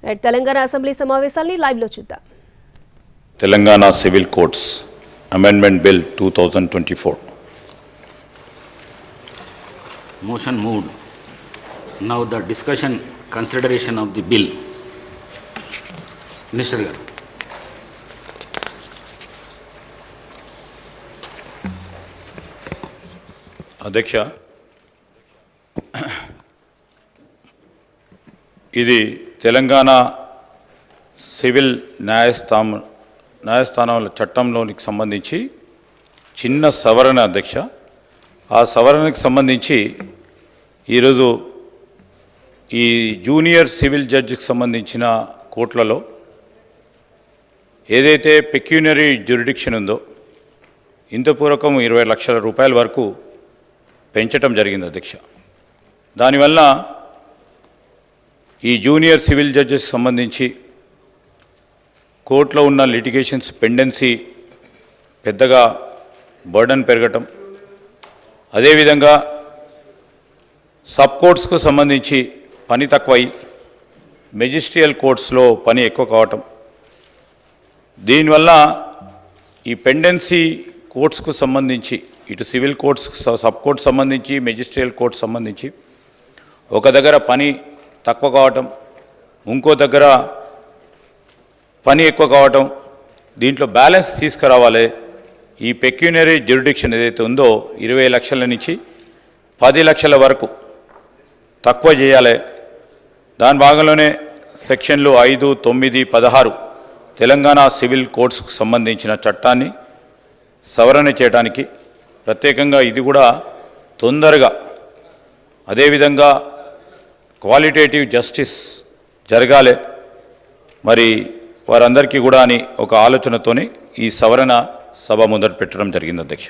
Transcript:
Telangana assembly సమావేశాల్ని live లో చూద్దాం. Telangana civil codes amendment bill 2024. Motion moved. Now the discussion, consideration of the bill. Minister garu. అధ్యక్ష, ఇది Telangana civil న్యాయస్థానాల చట్టంలోనికి సంబంధించి చిన్న సవరణ అధ్యక్ష. ఆ సవరణకు సంబంధించి ఈరోజు ఈ జూనియర్ సివిల్ జడ్జికి సంబంధించిన కోర్టులలో ఏదైతే పెక్యూనరీ జ్యూరిడిక్షన్ ఉందో ఇంతపూర్వకం 20 లక్షల రూపాయల వరకు పెంచటం జరిగింది అధ్యక్ష. దానివల్ల ఈ జూనియర్ సివిల్ జడ్జెస్ సంబంధించి కోర్టులో ఉన్న లిటిగేషన్స్ పెండెన్సీ పెద్దగా బర్డన్ పెరగటం, అదేవిధంగా సబ్ కోర్ట్స్కు సంబంధించి పని తక్కువై మెజిస్ట్రియల్ కోర్ట్స్లో పని ఎక్కువ కావటం, దీనివల్ల ఈ పెండెన్సీ కోర్ట్స్కు సంబంధించి ఇటు సివిల్ కోర్ట్స్ సబ్ కోర్ట్స్ సంబంధించి మెజిస్ట్రియల్ కోర్ట్స్ సంబంధించి ఒక దగ్గర పని తక్కువ కావటం, ఇంకో దగ్గర పని ఎక్కువ కావటం, దీంట్లో బ్యాలెన్స్ తీసుకురావాలి. ఈ పెక్యూనరీ జ్యూరిడిక్షన్ ఏదైతే ఉందో 20 లక్షల నుంచి 10 లక్షల వరకు తక్కువ చేయాలి. దాని భాగంలోనే సెక్షన్లు 5, 9, 16 తెలంగాణ సివిల్ కోడ్స్కు సంబంధించిన చట్టాన్ని సవరణ చేయడానికి ప్రత్యేకంగా ఇది కూడా తొందరగా, అదేవిధంగా క్వాలిటేటివ్ జస్టిస్ జరగాలి మరి వారందరికీ కూడా అని ఒక ఆలోచనతోని ఈ సవరణ సభ ముందట పెట్టడం జరిగింది అధ్యక్ష.